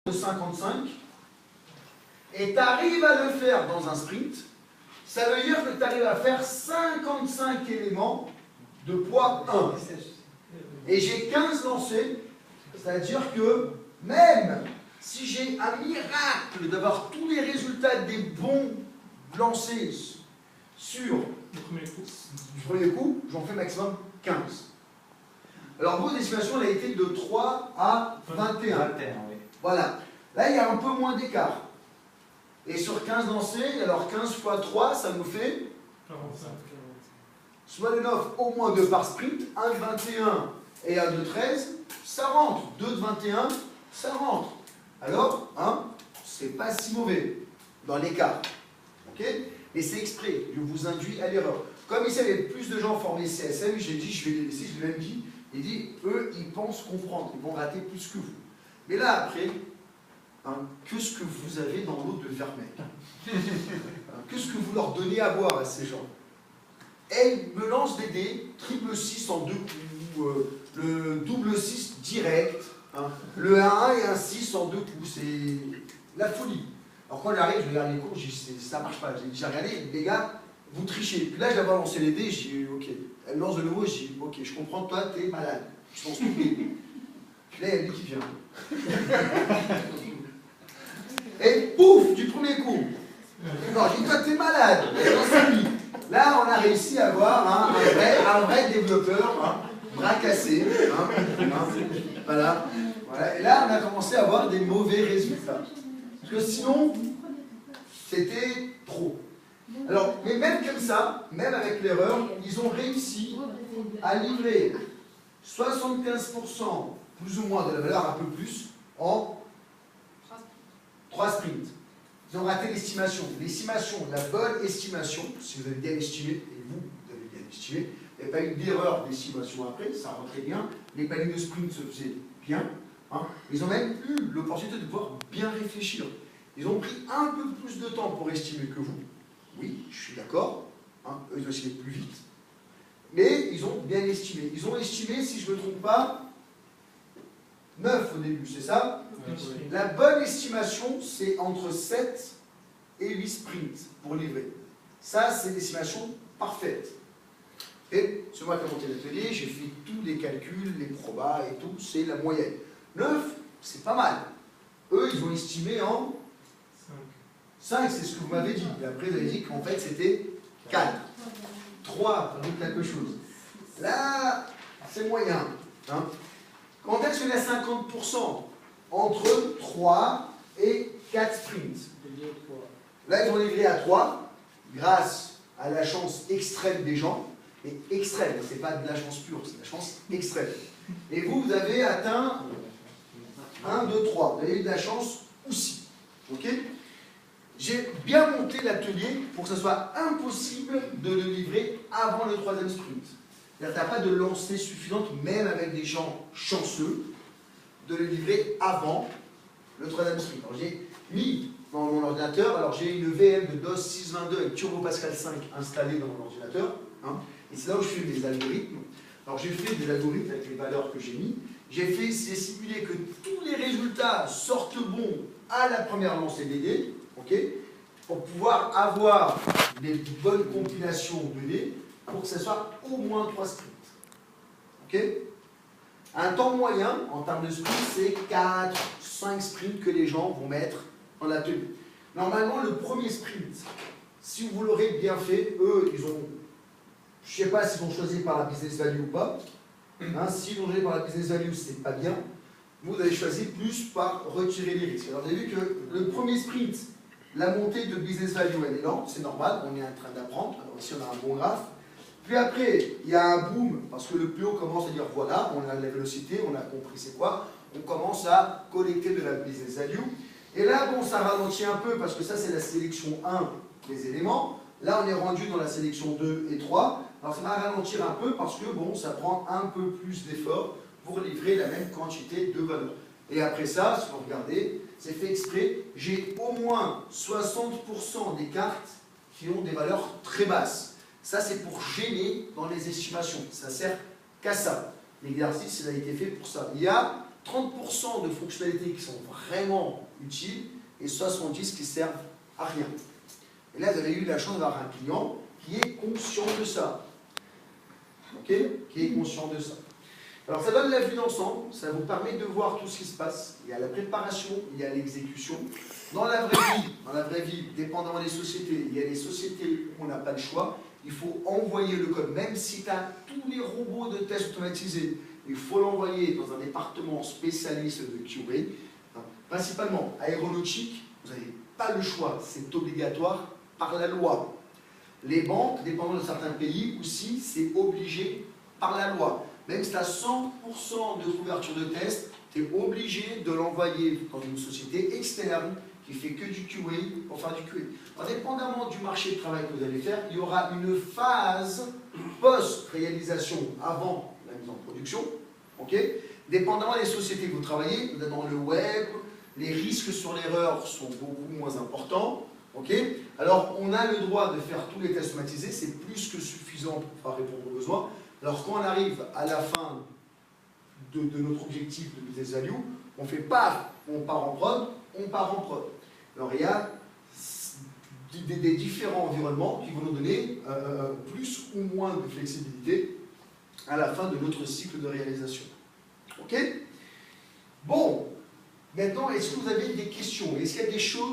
de 55 et tu arrives à le faire dans un sprint, ça veut dire que tu arrives à faire 55 éléments de poids 1. Et j'ai 15 lancers, c'est-à-dire que même si j'ai un miracle d'avoir tous les résultats des bons lancers sur le premier coup, j'en fais maximum 15. Alors, vos estimations, elle a été de 3 à 21. 21, oui. Voilà. Là, il y a un peu moins d'écart. Et sur 15 lancés, alors 15 fois 3, ça nous fait 45. soit le 9, au moins 2 par sprint, 1 de 21 et 1 de 13, ça rentre. 2 de 21, ça rentre. Alors, hein, c'est pas si mauvais dans l'écart. Ok? Mais c'est exprès, je vous induis à l'erreur. Comme ici, il y avait plus de gens formés CSM, j'ai dit, je vais les laisser, je l'ai même dit, il dit, eux, ils pensent comprendre, ils vont rater plus que vous. Mais là, après, hein, qu'est-ce que vous avez dans l'eau de Vermeil? Qu'est-ce que vous leur donnez à boire à ces gens? Elle me lance des dés, triple 6 en 2 coups, le double 6 direct, hein, le 1 et un 6 en 2 coups, c'est la folie. Alors quand j'arrive, je regarde les cours, je dis, ça marche pas. J'ai regardé, les gars, vous trichez. Puis là, je l'avais lancé les dés, j'ai dit, ok. Elle lance de nouveau, j'ai dit, ok, je comprends, toi, t'es malade. Je lance tous les dés. Puis là, il y a lui qui vient. Et pouf, du premier coup. Non, j'ai dit, toi, t'es malade. Et on s'est mis. Là, on a réussi à avoir un vrai développeur, hein, bras cassé. Voilà. Et là, on a commencé à avoir des mauvais résultats. Parce que sinon, c'était trop. Alors, mais même comme ça, même avec l'erreur, ils ont réussi à livrer 75% plus ou moins de la valeur, un peu plus, en 3 sprints. Ils ont raté l'estimation. L'estimation, la bonne estimation, si vous avez bien estimé, et vous avez bien estimé, il n'y a pas eu d'erreur d'estimation après, ça rentrait bien, les paniers de sprint se faisaient bien. Hein. Ils ont même eu l'opportunité de pouvoir bien réfléchir. Ils ont pris un peu plus de temps pour estimer que vous. Oui, je suis d'accord. Hein. Eux, ils ont estimé plus vite. Mais ils ont bien estimé. Ils ont estimé, si je ne me trompe pas, 9 au début, c'est ça? La bonne estimation, c'est entre 7 et 8 sprints pour livrer. Ça, c'est l'estimation parfaite. Et c'est moi qui ai monté l'atelier, j'ai fait tous les calculs, les probas et tout, c'est la moyenne. 9, c'est pas mal. Eux, ils ont estimé en 5, c'est ce que vous m'avez dit. Et après, vous avez dit qu'en fait, c'était 4. 3, donc quelque chose. Là, c'est moyen. Hein. Quand est-ce qu'on est à 50%? Entre 3 et 4 sprints. Là, ils ont livré à 3, grâce à la chance extrême des gens. Et extrême, c'est pas de la chance pure, c'est de la chance extrême. Et vous, vous avez atteint 1, 2, 3. Vous avez eu de la chance aussi. Ok? J'ai bien monté l'atelier pour que ce soit impossible de le livrer avant le 3e sprint. C'est-à-dire que tu n'as pas de lancée suffisante, même avec des gens chanceux, de le livrer avant le 3e sprint. Alors j'ai mis dans mon ordinateur, alors j'ai une VM de DOS 622 avec Turbo Pascal 5 installée dans mon ordinateur, hein, et c'est là où je fais mes algorithmes. Alors j'ai fait des algorithmes avec les valeurs que j'ai mis. J'ai simulé que tous les résultats sortent bons à la première lancée des dés, okay, pour pouvoir avoir des bonnes compilations de dés pour que ce soit au moins 3 sprints. Okay. Un temps moyen, en termes de sprint, c'est 4-5 sprints que les gens vont mettre dans l'atelier. Normalement, le premier sprint, si vous l'aurez bien fait, eux, ils ont, je ne sais pas s'ils ont choisi par la business value ou pas. Hein, s'ils ont choisi par la business value, c'est pas bien. Vous avez choisi plus par retirer les risques. Alors, vous avez vu que le premier sprint, la montée de business value, elle est lente, c'est normal, on est en train d'apprendre. Alors ici, on a un bon graphe. Puis après, il y a un boom, parce que le PO commence à dire, voilà, on a la vélocité, on a compris c'est quoi, on commence à collecter de la business value. Et là, bon, ça ralentit un peu, parce que ça, c'est la sélection 1 des éléments. Là, on est rendu dans la sélection 2 et 3. Alors, ça va ralentir un peu, parce que, bon, ça prend un peu plus d'effort pour livrer la même quantité de valeurs. Et après ça, si vous regardez, c'est fait exprès, j'ai au moins 60% des cartes qui ont des valeurs très basses. Ça, c'est pour gêner dans les estimations. Ça sert qu'à ça. L'exercice, il a été fait pour ça. Il y a 30% de fonctionnalités qui sont vraiment utiles et 70% qui servent à rien. Et là, vous avez eu la chance d'avoir un client qui est conscient de ça. Ok? Qui est conscient de ça. Alors, ça donne la vue d'ensemble, ça vous permet de voir tout ce qui se passe. Il y a la préparation, il y a l'exécution. Dans la vraie vie, dépendamment des sociétés, il y a des sociétés où on n'a pas le choix. Il faut envoyer le code, même si tu as tous les robots de test automatisés, il faut l'envoyer dans un département spécialiste de QA. Principalement aéronautique, vous n'avez pas le choix, c'est obligatoire par la loi. Les banques, dépendant de certains pays aussi, c'est obligé par la loi. Même si tu as 100% de couverture de test, tu es obligé de l'envoyer dans une société externe qui fait que du QA pour faire du QA. Alors, dépendamment du marché de travail que vous allez faire, il y aura une phase post-réalisation avant la mise en production. Okay, dépendamment des sociétés que vous travaillez, dans le web, les risques sur l'erreur sont beaucoup moins importants. Okay, alors, on a le droit de faire tous les tests automatisés, c'est plus que suffisant pour pouvoir répondre aux besoins. Alors, quand on arrive à la fin de notre objectif de business value, on fait paf, on part en prod, on part en prod. Alors, il y a des différents environnements qui vont nous donner plus ou moins de flexibilité à la fin de notre cycle de réalisation. Ok? Bon, maintenant, est-ce que vous avez des questions? Est-ce qu'il y a des choses